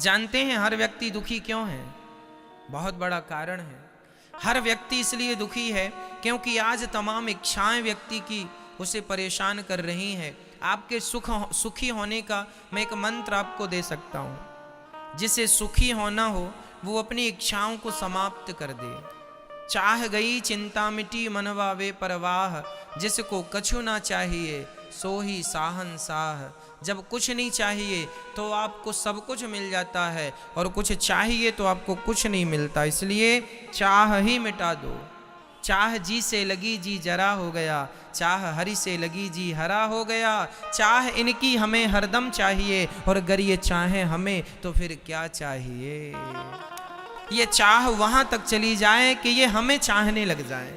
जानते हैं हर व्यक्ति दुखी क्यों है? बहुत बड़ा कारण है। हर व्यक्ति इसलिए दुखी है क्योंकि आज तमाम इच्छाएं व्यक्ति की उसे परेशान कर रही हैं। आपके सुखी होने का मैं एक मंत्र आपको दे सकता हूं। जिसे सुखी होना हो वो अपनी इच्छाओं को समाप्त कर दे। चाह गई चिंता मिटी मनवा वे परवाह, जिसको कछु ना चाहिए सो ही साहनसाह। जब कुछ नहीं चाहिए तो आपको सब कुछ मिल जाता है, और कुछ चाहिए तो आपको कुछ नहीं मिलता। इसलिए चाह ही मिटा दो। चाह जी से लगी जी जरा हो गया, चाह हरि से लगी जी हरा हो गया। चाह इनकी हमें हरदम चाहिए, और अगर ये चाहे हमें तो फिर क्या चाहिए। ये चाह वहां तक चली जाए कि ये हमें चाहने लग जाए।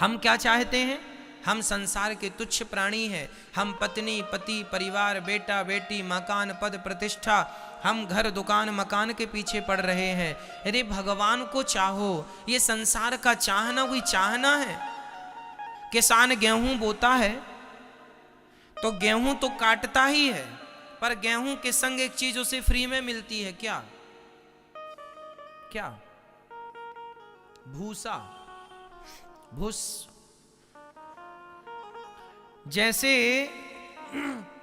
हम क्या चाहते हैं? हम संसार के तुच्छ प्राणी हैं। हम पत्नी पति परिवार बेटा बेटी मकान पद प्रतिष्ठा, हम घर दुकान मकान के पीछे पड़ रहे हैं। अरे भगवान को चाहो। ये संसार का चाहना कोई चाहना है? किसान गेहूं बोता है तो गेहूं तो काटता ही है, पर गेहूं के संग एक चीज उसे फ्री में मिलती है। क्या क्या? भूसा, भूस। जैसे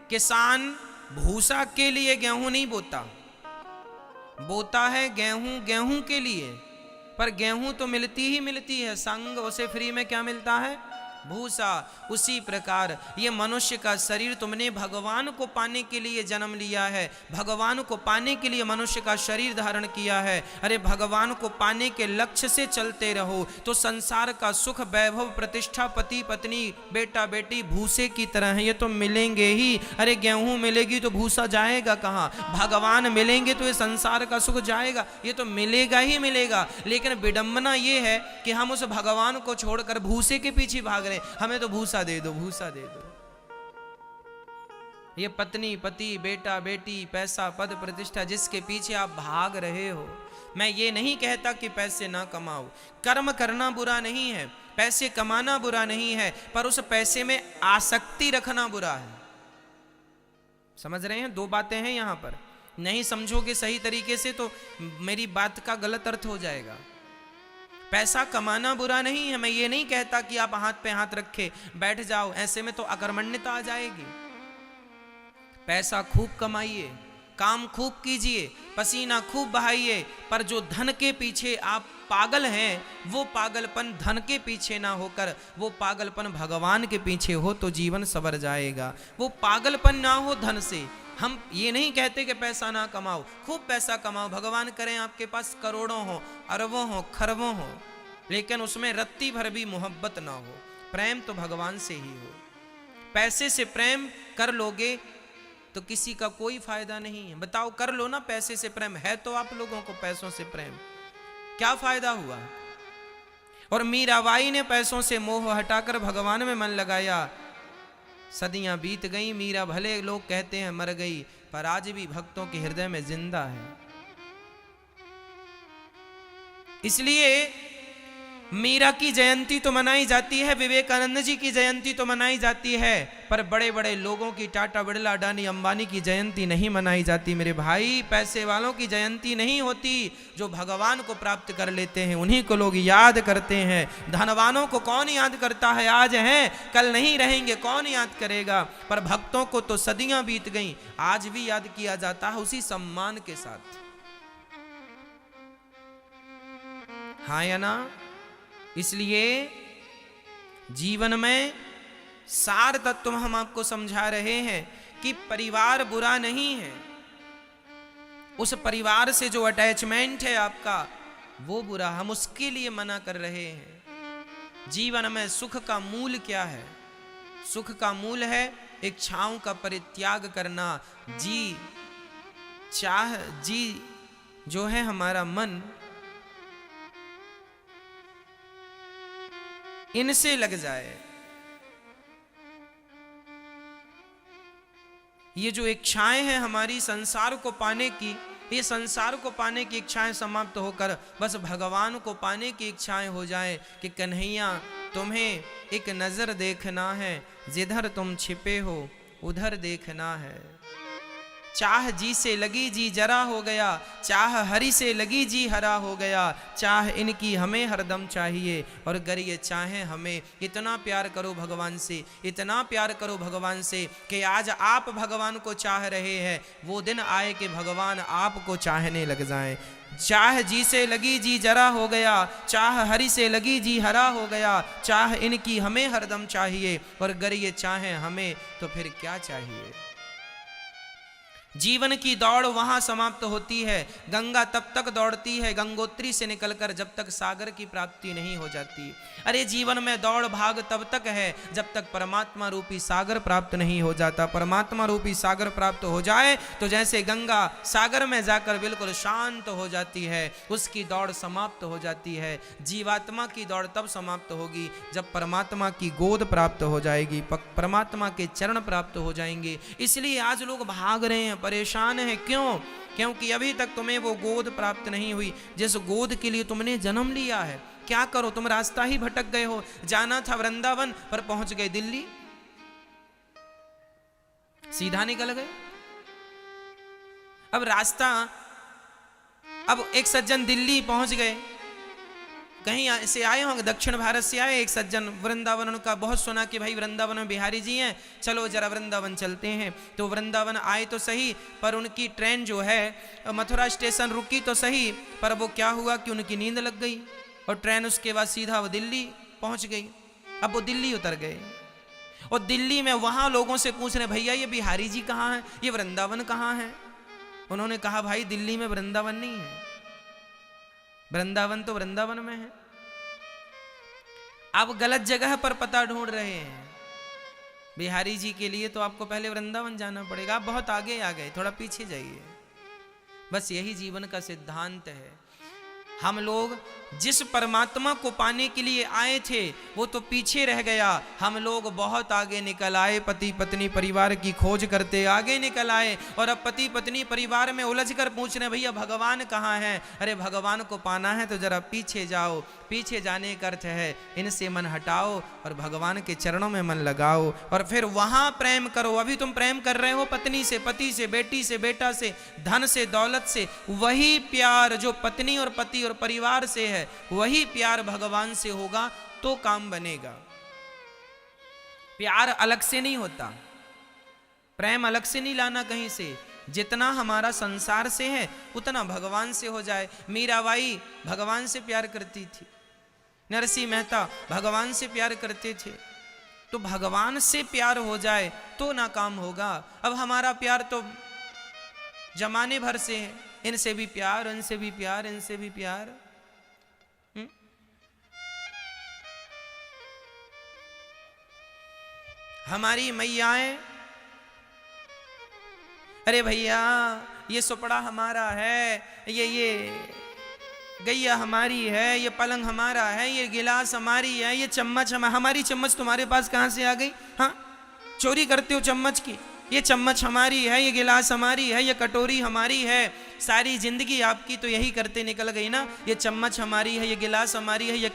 किसान भूसा के लिए गेहूं नहीं बोता, बोता है गेहूं के लिए, पर गेहूं तो मिलती ही मिलती है, संग उसे फ्री में क्या मिलता है? भूसा। उसी प्रकार ये मनुष्य का शरीर तुमने भगवान को पाने के लिए जन्म लिया है, भगवान को पाने के लिए मनुष्य का शरीर धारण किया है। अरे भगवान को पाने के लक्ष्य से चलते रहो तो संसार का सुख वैभव प्रतिष्ठा पति पत्नी बेटा बेटी भूसे की तरह है, ये तो मिलेंगे ही। अरे गेहूं मिलेगी तो भूसा जाएगा कहाँ? भगवान मिलेंगे तो ये संसार का सुख जाएगा, ये तो मिलेगा ही मिलेगा। लेकिन विडंबना ये है कि हम उस भगवान को छोड़कर भूसे के पीछे भाग रहे। हमें तो भूसा दे दो, भूसा दे दो। ये पत्नी पति बेटा बेटी पैसा पद प्रतिष्ठा जिसके पीछे आप भाग रहे हो, मैं ये नहीं कहता कि पैसे ना कमाओ, कर्म करना बुरा नहीं है, पैसे कमाना बुरा नहीं है, पर उस पैसे में आसक्ति रखना बुरा है। समझ रहे हैं? दो बातें हैं यहां पर। नहीं समझोगे सही तरीके से तो मेरी बात का गलत अर्थ हो जाएगा। पैसा कमाना बुरा नहीं है, मैं ये नहीं कहता कि आप हाथ पे हाथ रखे बैठ जाओ, ऐसे में तो अकर्मण्यता आ जाएगी। पैसा खूब कमाइए, काम खूब कीजिए, पसीना खूब बहाइए, पर जो धन के पीछे आप पागल हैं वो पागलपन धन के पीछे ना होकर वो पागलपन भगवान के पीछे हो तो जीवन संवर जाएगा। वो पागलपन ना हो धन से। हम ये नहीं कहते कि पैसा ना कमाओ, खूब पैसा कमाओ, भगवान करें आपके पास करोड़ों हो अरबों हो खरबों हो, लेकिन उसमें रत्ती भर भी मोहब्बत ना हो। प्रेम तो भगवान से ही हो। पैसे से प्रेम कर लोगे तो किसी का कोई फायदा नहीं है। बताओ, कर लो ना पैसे से प्रेम, है तो आप लोगों को पैसों से प्रेम, क्या फायदा हुआ? और मीराबाई ने पैसों से मोह हटाकर भगवान में मन लगाया। सदियां बीत गई, मीरा भले लोग कहते हैं मर गई, पर आज भी भक्तों के हृदय में जिंदा है। इसलिए मीरा की जयंती तो मनाई जाती है, विवेकानंद जी की जयंती तो मनाई जाती है, पर बड़े बड़े लोगों की टाटा बिरला अडानी अंबानी की जयंती नहीं मनाई जाती। मेरे भाई, पैसे वालों की जयंती नहीं होती। जो भगवान को प्राप्त कर लेते हैं उन्हीं को लोग याद करते हैं। धनवानों को कौन याद करता है? आज हैं कल नहीं रहेंगे, कौन याद करेगा? पर भक्तों को तो सदियां बीत गई, आज भी याद किया जाता है उसी सम्मान के साथ। हाँ या ना? इसलिए जीवन में सार तत्व हम आपको समझा रहे हैं कि परिवार बुरा नहीं है, उस परिवार से जो अटैचमेंट है आपका वो बुरा, हम उसके लिए मना कर रहे हैं। जीवन में सुख का मूल क्या है? सुख का मूल है इच्छाओं का परित्याग करना। जी जो है हमारा मन, इनसे लग जाए। ये जो इच्छाएं हैं हमारी संसार को पाने की, ये संसार को पाने की इच्छाएं समाप्त होकर बस भगवान को पाने की इच्छाएं हो जाए कि कन्हैया तुम्हें एक नजर देखना है, जिधर तुम छिपे हो उधर देखना है। चाह जी से लगी जी जरा हो गया, चाह हरि से लगी जी हरा हो गया, चाह इनकी हमें हरदम चाहिए, और अगर ये चाहें हमें। इतना प्यार करो भगवान से, इतना प्यार करो भगवान से कि आज आप भगवान को चाह रहे हैं, वो दिन आए कि भगवान आपको चाहने लग जाएं। चाह जी से लगी जी जरा हो गया, चाह हरि से लगी जी हरा हो गया, चाह इनकी हमें हरदम चाहिए, और अगर ये चाहें हमें तो फिर क्या चाहिए। जीवन की दौड़ वहां समाप्त होती है। गंगा तब तक दौड़ती है गंगोत्री से निकलकर जब तक सागर की प्राप्ति नहीं हो जाती। अरे जीवन में दौड़ भाग तब तक है जब तक परमात्मा रूपी सागर प्राप्त नहीं हो जाता। परमात्मा रूपी सागर प्राप्त हो जाए तो जैसे गंगा सागर में जाकर बिल्कुल शांत हो जाती है, उसकी दौड़ समाप्त हो जाती है। जीवात्मा की दौड़ तब समाप्त होगी जब परमात्मा की गोद प्राप्त हो जाएगी, परमात्मा के चरण प्राप्त हो जाएंगे। इसलिए आज लोग भाग रहे हैं, परेशान है। क्यों? क्योंकि अभी तक तुम्हें वो गोद प्राप्त नहीं हुई जिस गोद के लिए तुमने जन्म लिया है। क्या करो, तुम रास्ता ही भटक गए हो। जाना था वृंदावन पर पहुंच गए दिल्ली, सीधा निकल गए। अब रास्ता, अब एक सज्जन दिल्ली पहुंच गए, कहीं से आए होंगे, दक्षिण भारत से आए एक सज्जन, वृंदावन उनका बहुत सुना कि भाई वृंदावन में बिहारी जी हैं, चलो जरा वृंदावन चलते हैं। तो वृंदावन आए तो सही, पर उनकी ट्रेन जो है मथुरा स्टेशन रुकी तो सही, पर वो क्या हुआ कि उनकी नींद लग गई और ट्रेन उसके बाद सीधा वो दिल्ली पहुंच गई। अब वो दिल्ली उतर गए और दिल्ली में वहां लोगों से पूछ रहे, भैया ये बिहारी जी कहाँ हैं, ये वृंदावन कहाँ है। उन्होंने कहा भाई दिल्ली में वृंदावन नहीं है, वृंदावन तो वृंदावन में है। आप गलत जगह पर पता ढूंढ रहे हैं। बिहारी जी के लिए तो आपको पहले वृंदावन जाना पड़ेगा। आप बहुत आगे आ गए, थोड़ा पीछे जाइए। बस यही जीवन का सिद्धांत है। हम लोग जिस परमात्मा को पाने के लिए आए थे वो तो पीछे रह गया, हम लोग बहुत आगे निकल आए। पति पत्नी परिवार की खोज करते आगे निकल आए और अब पति पत्नी परिवार में उलझ कर पूछ रहे भैया भगवान कहाँ है। अरे भगवान को पाना है तो जरा पीछे जाओ। पीछे जाने का अर्थ है इनसे मन हटाओ और भगवान के चरणों में मन लगाओ और फिर वहां प्रेम करो। अभी तुम प्रेम कर रहे हो पत्नी से, पति से, बेटी से, बेटा से, धन से, दौलत से। वही प्यार जो पत्नी और पति और परिवार से है वही प्यार भगवान से होगा तो काम बनेगा। प्यार अलग से नहीं होता, प्रेम अलग से नहीं लाना कहीं से। जितना हमारा संसार से है उतना भगवान से हो जाए। मीराबाई भगवान से प्यार करती थी, नरसिंह मेहता भगवान से प्यार करते थे। तो भगवान से प्यार हो जाए तो ना काम होगा। अब हमारा प्यार तो जमाने भर से है, इनसे भी प्यार, इनसे भी प्यार, इनसे भी प्यार। हमारी मैयाएं, अरे भैया ये सुपड़ा हमारा है, ये गैया हमारी है, ये पलंग हमारा है, ये गिलास हमारी है, ये चम्मच हमारी चम्मच तुम्हारे पास कहाँ से आ गई? हाँ, चोरी करते हो चम्मच की। ये चम्मच हमारी है, ये गिलास हमारी है, ये कटोरी हमारी है। सारी जिंदगी आपकी तो यही करते निकल गई ना। ये चम्मच हमारी है, ये गिलास हमारी है, ये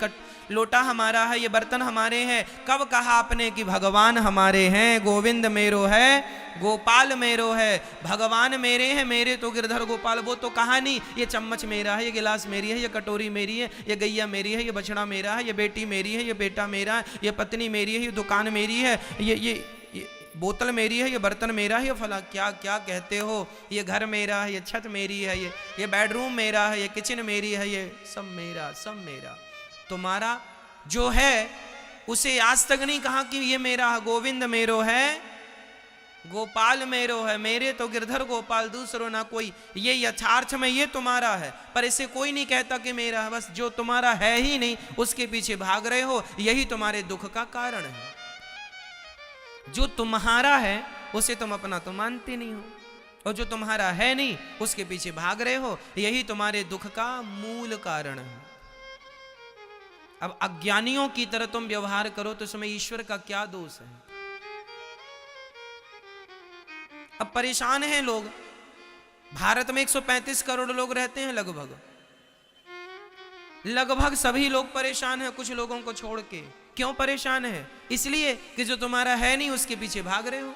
लोटा हमारा है, ये बर्तन हमारे हैं। कब कहा आपने कि भगवान हमारे हैं? गोविंद मेरो है, गोपाल मेरो है। भगवान मेरे हैं, मेरे तो गिरधर गोपाल। वो तो कहा नहीं ये चम्मच मेरा है, ये गिलास मेरी है, ये कटोरी मेरी है, ये गैया मेरी है, ये बछड़ा मेरा है, ये बेटी मेरी है, ये बेटा मेरा है, ये पत्नी मेरी है, ये दुकान मेरी है, ये बोतल मेरी है, ये बर्तन मेरा है, ये फला क्या क्या कहते हो, ये घर मेरा है, ये छत मेरी है, ये बेडरूम मेरा है, ये किचन मेरी है, ये सब मेरा, सब मेरा। तुम्हारा जो है उसे आज तक नहीं कहा कि ये मेरा है। गोविंद मेरो है, गोपाल मेरो है, मेरे तो गिरधर गोपाल, दूसरों ना कोई। ये यथार्थ में ये तुम्हारा है, पर इसे कोई नहीं कहता कि मेरा है। बस जो तुम्हारा है ही नहीं उसके पीछे भाग रहे हो, यही तुम्हारे दुख का कारण है। जो तुम्हारा है उसे तुम अपना तो मानते नहीं हो, और जो तुम्हारा है नहीं उसके पीछे भाग रहे हो, यही तुम्हारे दुख का मूल कारण है। अब अज्ञानियों की तरह तुम व्यवहार करो तो इसमें ईश्वर का क्या दोष है? अब परेशान हैं लोग। भारत में 135 करोड़ लोग रहते हैं लगभग सभी लोग परेशान हैं, कुछ लोगों को छोड़ के। क्यों परेशान है? इसलिए कि जो तुम्हारा है नहीं उसके पीछे भाग रहे हो।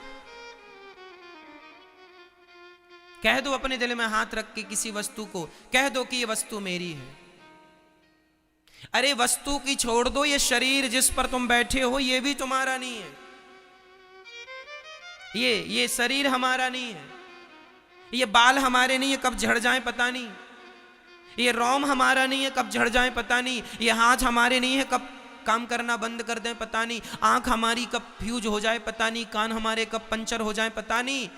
कह दो अपने दिल में हाथ रख के किसी वस्तु को, कह दो कि ये वस्तु मेरी है। अरे वस्तु की छोड़ दो, ये शरीर जिस पर तुम बैठे हो ये भी तुम्हारा नहीं है। ये शरीर हमारा नहीं है, ये बाल हमारे नहीं है, कब झड़ जाए पता नहीं। ये रोम हमारा नहीं है, कब झड़ जाए पता नहीं। ये हाथ हमारे नहीं है, कब काम करना बंद कर दें पता नहीं। आंख हमारी कब फ्यूज हो जाए पता नहीं। कान हमारे कब पंचर हो जाए पता नहीं।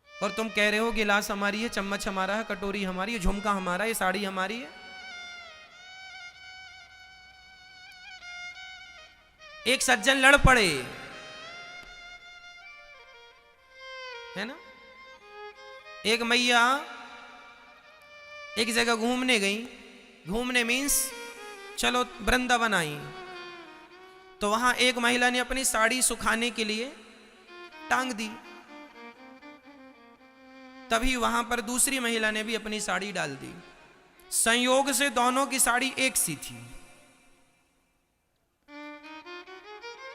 और तुम कह रहे हो गिलास हमारी है, चम्मच हमारा है, कटोरी हमारी है, झुमका हमारा है, ये साड़ी हमारी है। एक सज्जन लड़ पड़े, है ना। एक मैया एक जगह घूमने गई, घूमने मीन्स चलो वृंदावन आई। तो वहां एक महिला ने अपनी साड़ी सुखाने के लिए टांग दी। तभी वहां पर दूसरी महिला ने भी अपनी साड़ी डाल दी। संयोग से दोनों की साड़ी एक सी थी।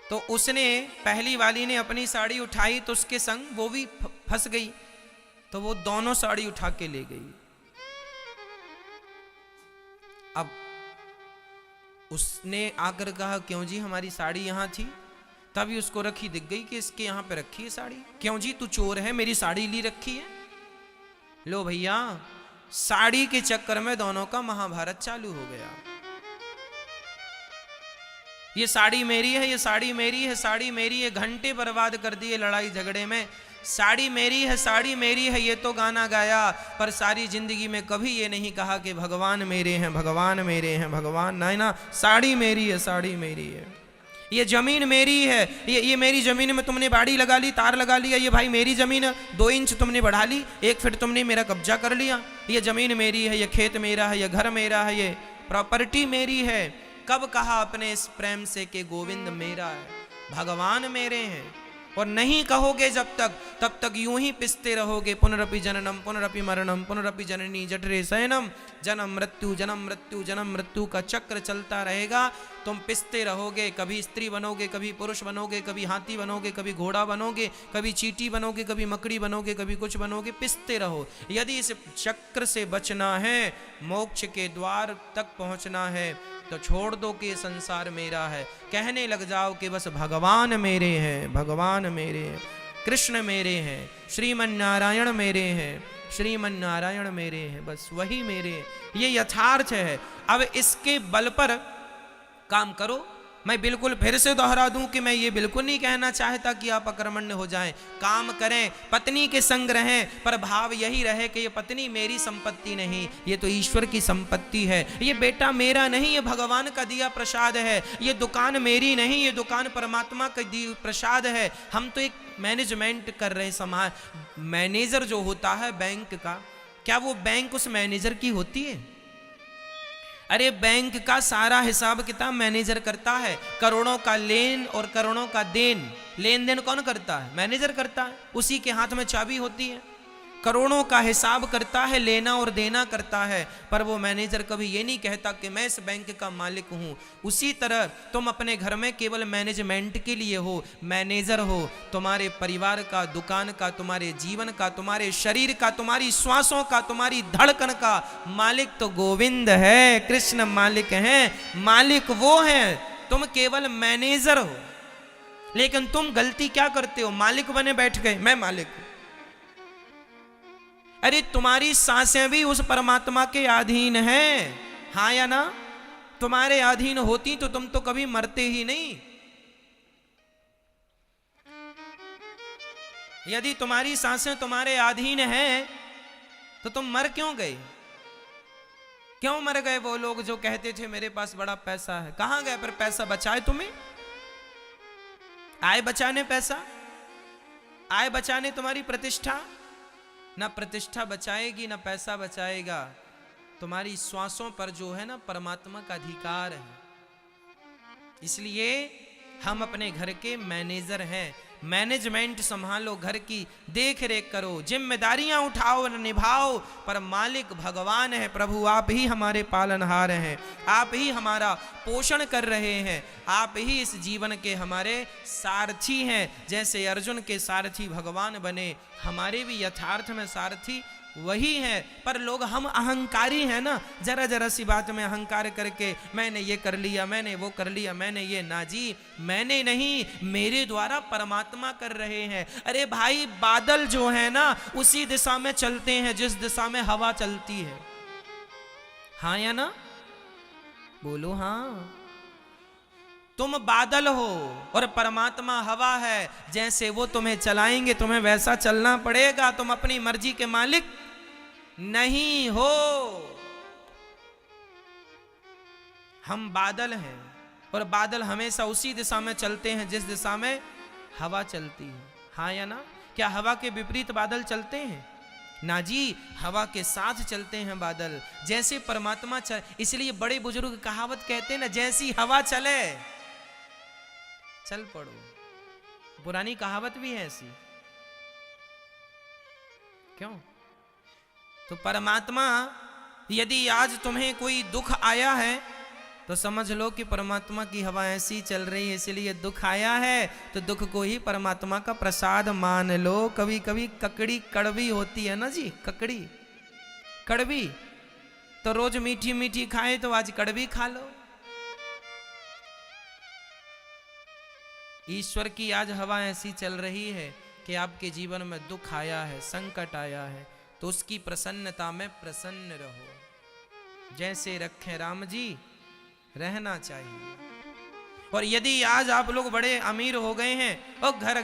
तो उसने, पहली वाली ने अपनी साड़ी उठाई तो उसके संग वो भी फंस गई। तो वो दोनों साड़ी उठा के ले गई। अब उसने आकर कहा क्यों जी हमारी साड़ी यहां थी। तभी उसको रखी दिख गई कि इसके यहां पे रखी है साड़ी। क्यों जी तू चोर है, मेरी साड़ी ली रखी है। लो भैया, साड़ी के चक्कर में दोनों का महाभारत चालू हो गया। ये साड़ी मेरी है, ये साड़ी मेरी है, साड़ी मेरी है। घंटे बर्बाद कर दिए लड़ाई झगड़े में। साड़ी मेरी है, साड़ी मेरी है, ये तो गाना गाया, पर सारी जिंदगी में कभी ये नहीं कहा कि भगवान मेरे हैं, भगवान मेरे हैं, भगवान। नहीं ना, साड़ी मेरी है, साड़ी मेरी है। ये जमीन मेरी है, ये मेरी जमीन में तुमने बाड़ी लगा ली, तार लगा लिया। ये भाई मेरी जमीन है, 2 इंच तुमने बढ़ा ली, 1 फीट तुमने मेरा कब्जा कर लिया। ये जमीन मेरी है, ये खेत मेरा है, ये घर मेरा है, ये प्रॉपर्टी मेरी है। कब कहा अपने इस प्रेम से कि गोविंद मेरा है, भगवान मेरे हैं। और नहीं कहोगे जब तक, तब तक यूं ही पिसते रहोगे। पुनरपि जननम पुनरपि मरणम पुनरपि जननी जठरे शयनम। जन्म मृत्यु जन्म मृत्यु जन्म मृत्यु का चक्र चलता रहेगा। तुम पिसते रहोगे, कभी स्त्री बनोगे, कभी पुरुष बनोगे, कभी हाथी बनोगे, कभी घोड़ा बनोगे, कभी चींटी बनोगे, कभी मकड़ी बनोगे, कभी कुछ बनोगे। पिसते रहो। यदि इस चक्र से बचना है, मोक्ष के द्वार तक पहुंचना है, तो छोड़ दो कि संसार मेरा है। कहने लग जाओ कि बस भगवान मेरे हैं, भगवान मेरे हैं, कृष्ण मेरे हैं, श्रीमन नारायण मेरे हैं, श्रीमन नारायण मेरे हैं, बस वही मेरे हैं। ये यथार्थ है। अब इसके बल पर काम करो। मैं बिल्कुल फिर से दोहरा दूं कि मैं ये बिल्कुल नहीं कहना चाहता कि आप अकर्मण्य हो जाएं। काम करें, पत्नी के संग रहें, पर भाव यही रहे कि ये पत्नी मेरी संपत्ति नहीं, ये तो ईश्वर की संपत्ति है। ये बेटा मेरा नहीं, ये भगवान का दिया प्रसाद है। ये दुकान मेरी नहीं, ये दुकान परमात्मा का दी प्रसाद है। हम तो एक मैनेजमेंट कर रहे हैं समाज। मैनेजर जो होता है बैंक का, क्या वो बैंक उस मैनेजर की होती है? अरे बैंक का सारा हिसाब किताब मैनेजर करता है। करोड़ों का लेन और करोड़ों का देन, लेन देन कौन करता है? मैनेजर करता है। उसी के हाथ में चाबी होती है। करोड़ों का हिसाब करता है, लेना और देना करता है। पर वो मैनेजर कभी ये नहीं कहता कि मैं इस बैंक का मालिक हूं। उसी तरह तुम अपने घर में केवल मैनेजमेंट के लिए हो, मैनेजर हो। तुम्हारे परिवार का, दुकान का, तुम्हारे जीवन का, तुम्हारे शरीर का, तुम्हारी श्वासों का, तुम्हारी धड़कन का मालिक तो गोविंद है, कृष्ण मालिक हैं। मालिक वो हैं, तुम केवल मैनेजर हो। लेकिन तुम गलती क्या करते हो? मालिक बने बैठ गए, मैं मालिक हूं। अरे तुम्हारी सांसें भी उस परमात्मा के अधीन हैं, हाँ या ना? तुम्हारे अधीन होती तो तुम तो कभी मरते ही नहीं। यदि तुम्हारी सांसें तुम्हारे अधीन हैं तो तुम मर क्यों गए? क्यों मर गए वो लोग जो कहते थे मेरे पास बड़ा पैसा है? कहां गए? पर पैसा बचाए तुम्हें? आए बचाने पैसा? आए बचाने तुम्हारी प्रतिष्ठा? ना प्रतिष्ठा बचाएगी ना पैसा बचाएगा। तुम्हारी श्वासों पर जो है ना परमात्मा का अधिकार है। इसलिए हम अपने घर के मैनेजर हैं। मैनेजमेंट संभालो, घर की देख रेख करो, जिम्मेदारियां उठाओ, निभाओ, पर मालिक भगवान है। प्रभु आप ही हमारे पालनहार हैं, आप ही हमारा पोषण कर रहे हैं, आप ही इस जीवन के हमारे सारथी हैं। जैसे अर्जुन के सारथी भगवान बने, हमारे भी यथार्थ में सारथी वही है। पर लोग हम अहंकारी हैं ना, जरा जरा सी बात में अहंकार करके मैंने ये कर लिया, मैंने वो कर लिया, मैंने ये, ना जी, मैंने नहीं, मेरे द्वारा परमात्मा कर रहे हैं। अरे भाई, बादल जो है ना उसी दिशा में चलते हैं जिस दिशा में हवा चलती है। हाँ या ना? बोलो हाँ। तुम बादल हो और परमात्मा हवा है, जैसे वो तुम्हें चलाएंगे तुम्हें वैसा चलना पड़ेगा। तुम अपनी मर्जी के मालिक नहीं हो। हम बादल हैं और बादल हमेशा उसी दिशा में चलते हैं जिस दिशा में हवा चलती है। हाँ या ना? क्या हवा के विपरीत बादल चलते हैं? ना जी, हवा के साथ चलते हैं बादल। जैसे परमात्मा इसलिए बड़े बुजुर्ग कहावत कहते हैं ना, जैसी हवा चले चल पड़ो। पुरानी कहावत भी है ऐसी। क्यों? तो परमात्मा, यदि आज तुम्हें कोई दुख आया है तो समझ लो कि परमात्मा की हवा ऐसी चल रही है, इसलिए दुख आया है। तो दुख को ही परमात्मा का प्रसाद मान लो। कभी कभी ककड़ी कड़वी होती है ना जी, ककड़ी कड़वी, तो रोज मीठी मीठी खाए तो आज कड़वी खा लो। ईश्वर की आज हवा ऐसी चल रही है कि आपके जीवन में दुख आया है, संकट आया है, तो उसकी प्रसन्नता में प्रसन्न रहो। जैसे रखे राम जी रहना चाहिए। और यदि आज आप लोग बड़े अमीर हो गए हैं और घर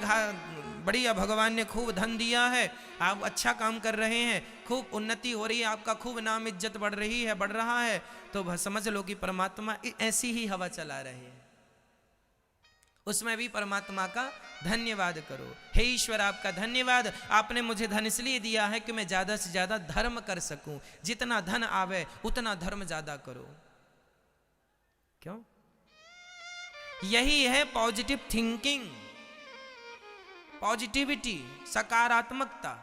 बढ़िया, भगवान ने खूब धन दिया है, आप अच्छा काम कर रहे हैं, खूब उन्नति हो रही है, आपका खूब नाम इज्जत बढ़ रही है, बढ़ रहा है, तो समझ लो कि परमात्मा ऐसी ही हवा चला रहे हैं। उसमें भी परमात्मा का धन्यवाद करो। हे ईश्वर, आपका धन्यवाद, आपने मुझे धन इसलिए दिया है कि मैं ज्यादा से ज्यादा धर्म कर सकूं। जितना धन आवे उतना धर्म ज्यादा करो। क्यों? यही है पॉजिटिव थिंकिंग, पॉजिटिविटी, सकारात्मकता।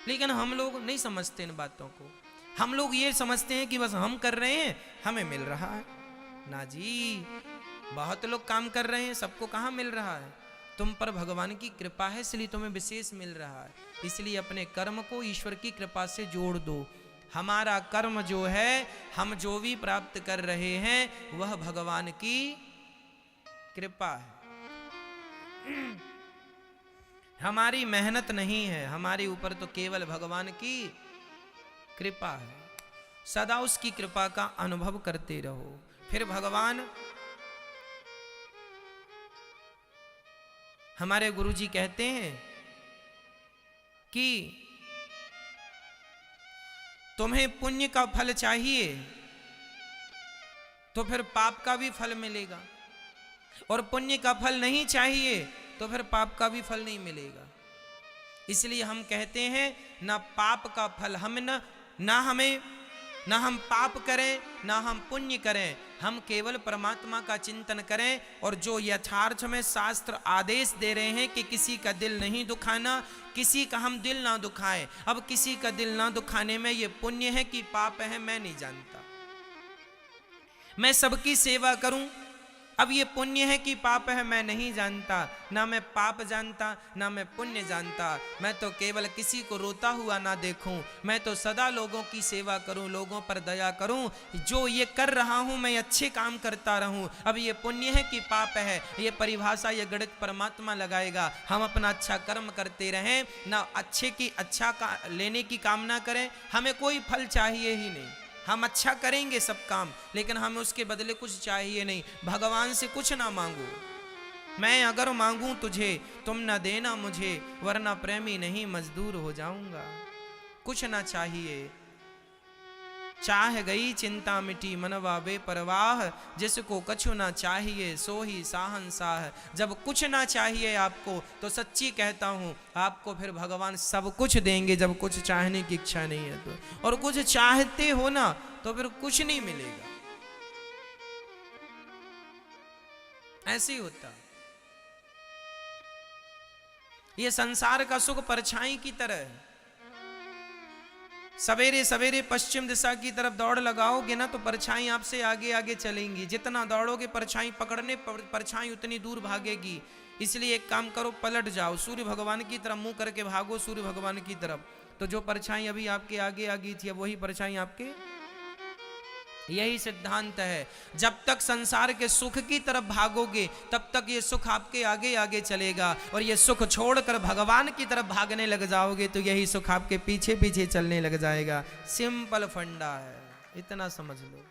लेकिन हम लोग नहीं समझते इन बातों को। हम लोग ये समझते हैं कि बस हम कर रहे हैं, हमें मिल रहा है। ना जी, बहुत लोग काम कर रहे हैं, सबको कहाँ मिल रहा है? तुम पर भगवान की कृपा है, इसलिए तुम्हें विशेष मिल रहा है। इसलिए अपने कर्म को ईश्वर की कृपा से जोड़ दो। हमारा कर्म जो है, हम जो भी प्राप्त कर रहे हैं, वह भगवान की कृपा है। हमारी मेहनत नहीं है, हमारे ऊपर तो केवल भगवान की कृपा है। सदा उसकी कृपा का अनुभव करते रहो। फिर भगवान, हमारे गुरुजी कहते हैं कि तुम्हें पुण्य का फल चाहिए तो फिर पाप का भी फल मिलेगा, और पुण्य का फल नहीं चाहिए तो फिर पाप का भी फल नहीं मिलेगा। इसलिए हम कहते हैं, ना पाप का फल हम ना हम पाप करें, ना हम पुण्य करें, हम केवल परमात्मा का चिंतन करें। और जो यथार्थ में शास्त्र आदेश दे रहे हैं कि किसी का दिल नहीं दुखाना, किसी का हम दिल ना दुखाएं। अब किसी का दिल ना दुखाने में ये पुण्य है कि पाप है, मैं नहीं जानता। मैं सबकी सेवा करूं, अब ये पुण्य है कि पाप है, मैं नहीं जानता। ना मैं पाप जानता, ना मैं पुण्य जानता। मैं तो केवल किसी को रोता हुआ ना देखूं, मैं तो सदा लोगों की सेवा करूं, लोगों पर दया करूं। जो ये कर रहा हूं, मैं अच्छे काम करता रहूं। अब ये पुण्य है कि पाप है, ये परिभाषा, ये गणित परमात्मा लगाएगा। हम अपना अच्छा कर्म करते रहें, ना अच्छे की अच्छा लेने की कामना करें। हमें कोई फल चाहिए ही नहीं। हम अच्छा करेंगे सब काम, लेकिन हमें उसके बदले कुछ चाहिए नहीं। भगवान से कुछ ना मांगो। मैं अगर मांगूं तुझे, तुम न देना मुझे, वरना प्रेमी नहीं मजदूर हो जाऊंगा। कुछ ना चाहिए। चाह गई चिंता मिटी मनवा बेपरवाह, जिसको कछु ना चाहिए सो ही साहंसाह। जब कुछ ना चाहिए आपको, तो सच्ची कहता हूं, आपको फिर भगवान सब कुछ देंगे। जब कुछ चाहने की इच्छा नहीं है तो, और कुछ चाहते हो ना तो फिर कुछ नहीं मिलेगा। ऐसे ही होता। ये संसार का सुख परछाई की तरह है। सवेरे सवेरे पश्चिम दिशा की तरफ दौड़ लगाओगे ना तो परछाई आपसे आगे आगे चलेंगी। जितना दौड़ोगे परछाई पकड़ने परछाई उतनी दूर भागेगी। इसलिए एक काम करो, पलट जाओ, सूर्य भगवान की तरफ मुंह करके भागो, सूर्य भगवान की तरफ। तो जो परछाई अभी आपके आगे आ गई थी, अब वही परछाई आपके। यही सिद्धांत है। जब तक संसार के सुख की तरफ भागोगे तब तक ये सुख आपके आगे आगे चलेगा, और ये सुख छोड़कर भगवान की तरफ भागने लग जाओगे तो यही सुख आपके पीछे पीछे चलने लग जाएगा। सिंपल फंडा है, इतना समझ लो।